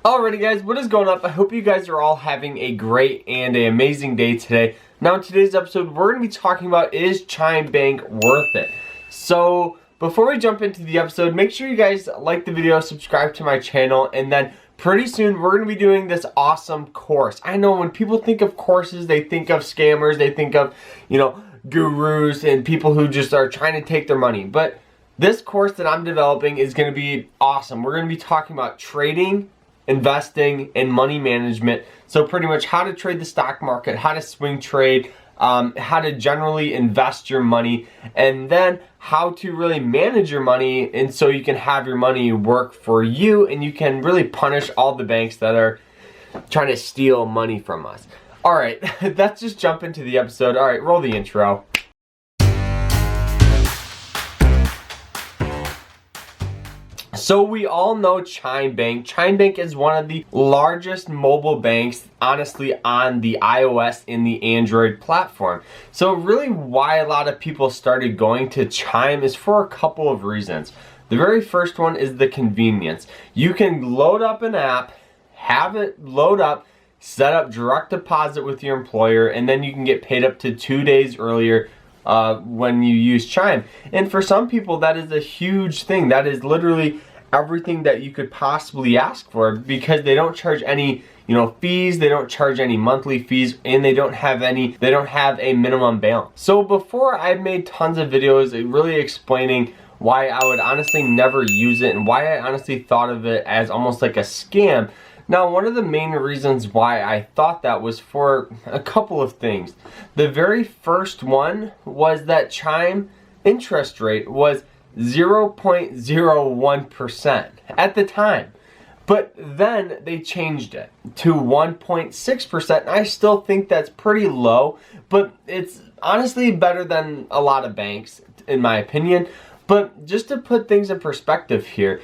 Alrighty guys, what is going up? I hope you guys are all having a great and an amazing day today. Now in today's episode, we're going to be talking about, is Chime Bank worth it? So before we jump into the episode, make sure you guys like the video, subscribe to my channel, and then pretty soon we're going to be doing this awesome course. I know when people think of courses, they think of scammers, they think of, gurus and people who just are trying to take their money. But this course that I'm developing is going to be awesome. We're going to be talking about trading, investing, and money management. So pretty much how to trade the stock market, how to swing trade, how to generally invest your money, and then how to really manage your money, and so you can have your money work for you and you can really punish all the banks that are trying to steal money from us. Alright, let's just jump into the episode. Alright, roll the intro. So we all know Chime Bank. Chime Bank is one of the largest mobile banks, honestly, on the iOS and the Android platform. So really why a lot of people started going to Chime is for a couple of reasons. The very first one is the convenience. You can load up an app, have it load up, set up direct deposit with your employer, and then you can get paid up to 2 days earlier when you use Chime. And for some people, that is a huge thing. That is literally everything that you could possibly ask for, because they don't charge any fees, they don't charge any monthly fees, and they don't have a minimum balance. So before, I made tons of videos really explaining why I would honestly never use it and why I honestly thought of it as almost like a scam. Now, one of the main reasons why I thought that was for a couple of things. The very first one was that Chime interest rate was 0.01% at the time. But then they changed it to 1.6%. I still think that's pretty low, but it's honestly better than a lot of banks, in my opinion. But just to put things in perspective here,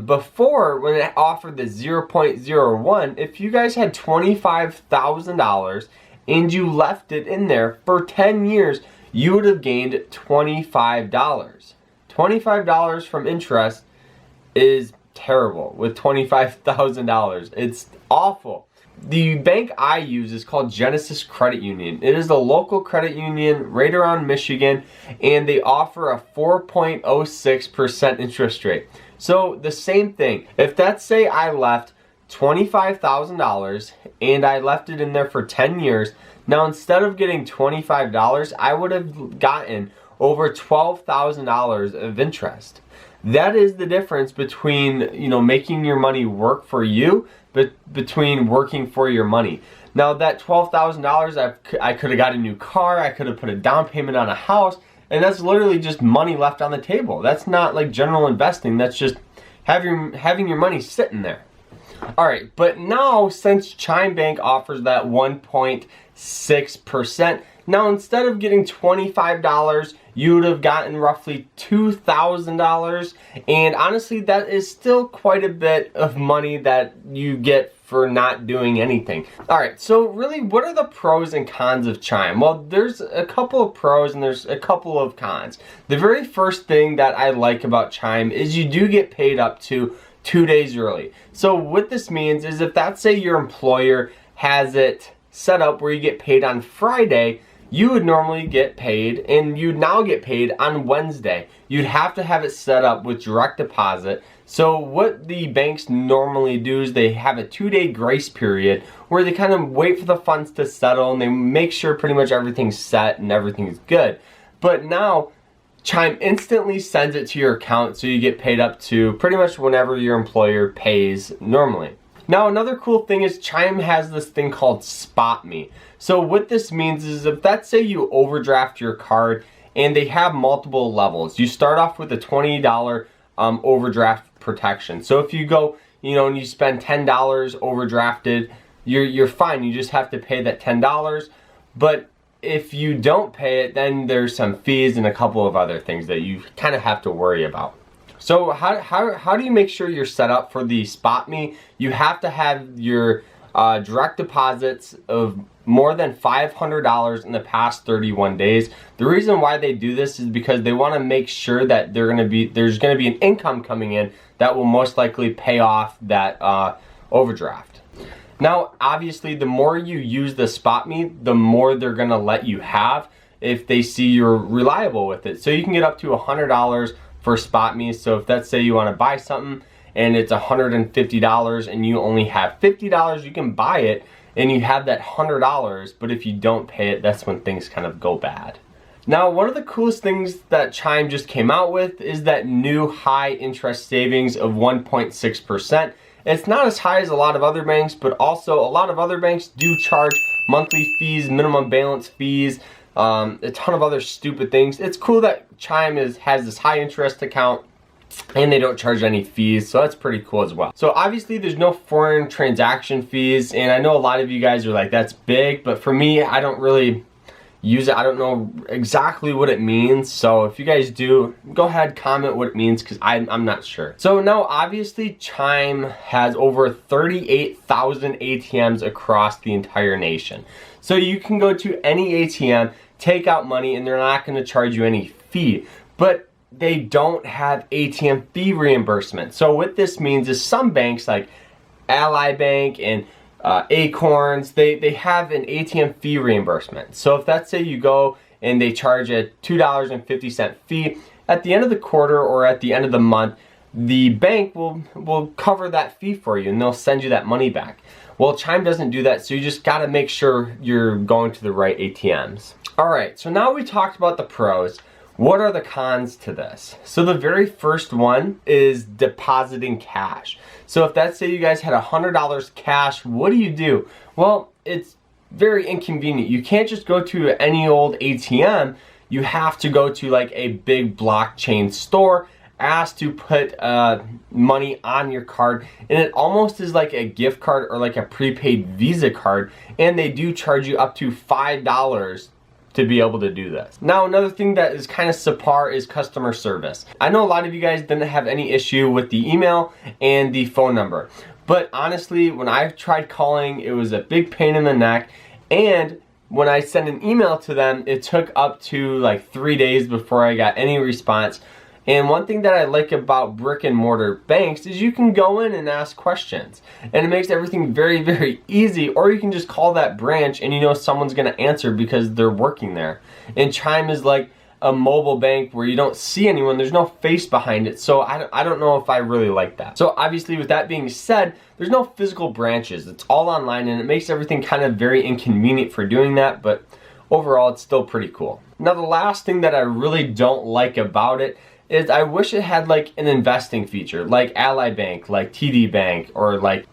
before, when it offered the 0.01, if you guys had $25,000 and you left it in there for 10 years, you would have gained $25. $25 from interest is terrible with $25,000. It's awful. The bank I use is called Genesis Credit Union. It is a local credit union right around Michigan, and they offer a 4.06% interest rate. So the same thing, if let's say I left $25,000 and I left it in there for 10 years, now instead of getting $25, I would have gotten over $12,000 of interest. That is the difference between, making your money work for you, but between working for your money. Now that $12,000, I could have got a new car, I could have put a down payment on a house, and that's literally just money left on the table. That's not like general investing, that's just having your money sitting there. Alright, but now since Chime Bank offers that 1.6%, now instead of getting $25, you would have gotten roughly $2,000, and honestly that is still quite a bit of money that you get for not doing anything. Alright, so really what are the pros and cons of Chime? Well, there's a couple of pros and there's a couple of cons. The very first thing that I like about Chime is you do get paid up to 2 days early. So what this means is if that's say your employer has it set up where you get paid on Friday, you would normally get paid, and you'd now get paid on Wednesday. You'd have to have it set up with direct deposit. So what the banks normally do is they have a 2-day grace period where they kind of wait for the funds to settle and they make sure pretty much everything's set and everything's good. But now Chime instantly sends it to your account, so you get paid up to pretty much whenever your employer pays normally. Now another cool thing is Chime has this thing called Spot Me. So what this means is if let's say you overdraft your card, and they have multiple levels. You start off with a $20 overdraft protection. So if you go, and you spend $10 overdrafted, you're fine. You just have to pay that $10. But if you don't pay it, then there's some fees and a couple of other things that you kind of have to worry about. So how do you make sure you're set up for the Spot Me? You have to have your direct deposits of more than $500 in the past 31 days. The reason why they do this is because they want to make sure that there's going to be an income coming in that will most likely pay off that overdraft. Now, obviously, the more you use the SpotMe, the more they're gonna let you have if they see you're reliable with it. So you can get up to $100 for SpotMe. So if let's say you wanna buy something and it's $150 and you only have $50, you can buy it and you have that $100, but if you don't pay it, that's when things kind of go bad. Now, one of the coolest things that Chime just came out with is that new high interest savings of 1.6%. It's not as high as a lot of other banks, but also a lot of other banks do charge monthly fees, minimum balance fees, a ton of other stupid things. It's cool that Chime has this high interest account and they don't charge any fees, so that's pretty cool as well. So obviously there's no foreign transaction fees, and I know a lot of you guys are like, that's big, but for me, I don't really use it. I don't know exactly what it means, so if you guys do, go ahead, comment what it means, because I'm not sure. So now obviously Chime has over 38,000 ATMs across the entire nation. So you can go to any ATM, take out money, and they're not going to charge you any fee. But they don't have ATM fee reimbursement. So what this means is some banks like Ally Bank and Acorns, they have an ATM fee reimbursement. So if let's say you go and they charge a $2.50 fee, at the end of the quarter or at the end of the month, the bank will cover that fee for you and they'll send you that money back. Well, Chime doesn't do that, so you just gotta make sure you're going to the right ATMs. All right, so now we talked about the pros. What are the cons to this? So the very first one is depositing cash. So if let's say you guys had $100 cash, what do? Well, it's very inconvenient. You can't just go to any old ATM. You have to go to like a big blockchain store, ask to put money on your card, and it almost is like a gift card or like a prepaid Visa card, and they do charge you up to $5 to be able to do this. Now, another thing that is kind of subpar is customer service. I know a lot of you guys didn't have any issue with the email and the phone number, but honestly, when I've tried calling, it was a big pain in the neck, and when I sent an email to them, it took up to like 3 days before I got any response. And one thing that I like about brick and mortar banks is you can go in and ask questions, and it makes everything very, very easy. Or you can just call that branch and you know someone's gonna answer because they're working there. And Chime is like a mobile bank where you don't see anyone, there's no face behind it, so I don't know if I really like that. So obviously, with that being said, there's no physical branches, it's all online, and it makes everything kind of very inconvenient for doing that, but overall it's still pretty cool. Now, the last thing that I really don't like about it is I wish it had like an investing feature, like Ally Bank, like TD Bank, or like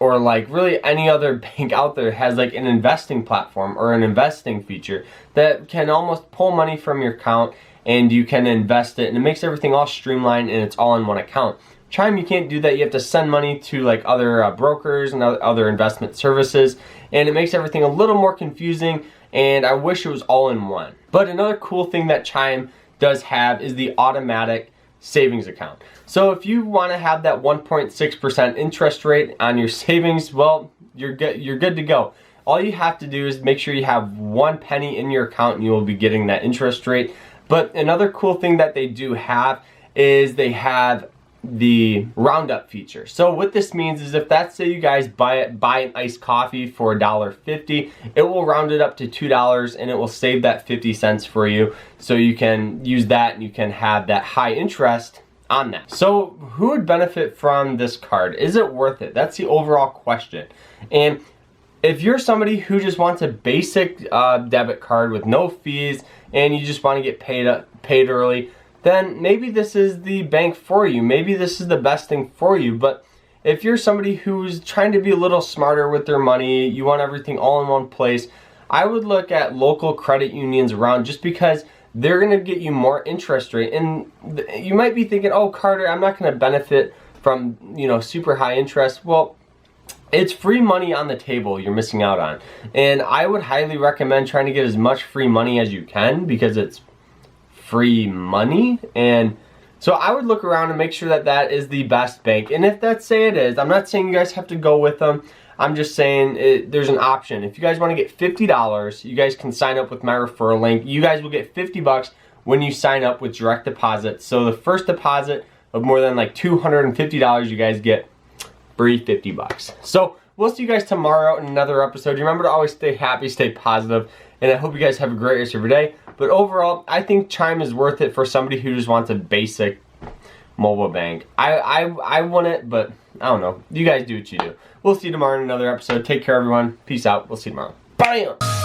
really any other bank out there has like an investing platform or an investing feature that can almost pull money from your account and you can invest it, and it makes everything all streamlined and it's all in one account. Chime, you can't do that. You have to send money to like other brokers and other investment services, and it makes everything a little more confusing, and I wish it was all in one. But another cool thing that Chime does have is the automatic savings account. So if you want to have that 1.6% interest rate on your savings, well, you're good to go. All you have to do is make sure you have 1 penny in your account and you will be getting that interest rate. But another cool thing that they do have is they have the roundup feature. So what this means is if let's say you guys buy an iced coffee for $1.50, it will round it up to $2 and it will save that 50 cents for you, so you can use that and you can have that high interest on that. So who would benefit from this card? Is it worth it? That's the overall question. And if you're somebody who just wants a basic debit card with no fees and you just want to get paid early, then maybe this is the bank for you. Maybe this is the best thing for you. But if you're somebody who's trying to be a little smarter with their money, you want everything all in one place, I would look at local credit unions around, just because they're gonna get you more interest rate. And you might be thinking, oh, Carter, I'm not gonna benefit from, you know, super high interest. Well, it's free money on the table you're missing out on. And I would highly recommend trying to get as much free money as you can, because it's free money. And so I would look around and make sure that that is the best bank. And if let's say it is, I'm not saying you guys have to go with them, I'm just saying there's an option. If you guys want to get $50, you guys can sign up with my referral link. You guys will get $50 when you sign up with direct deposit. So the first deposit of more than like $250, you guys get free $50. So we'll see you guys tomorrow in another episode. Remember to always stay happy, stay positive, and I hope you guys have a great rest of your day. But overall, I think Chime is worth it for somebody who just wants a basic mobile bank. I want it, but I don't know. You guys do what you do. We'll see you tomorrow in another episode. Take care, everyone. Peace out. We'll see you tomorrow. Bye!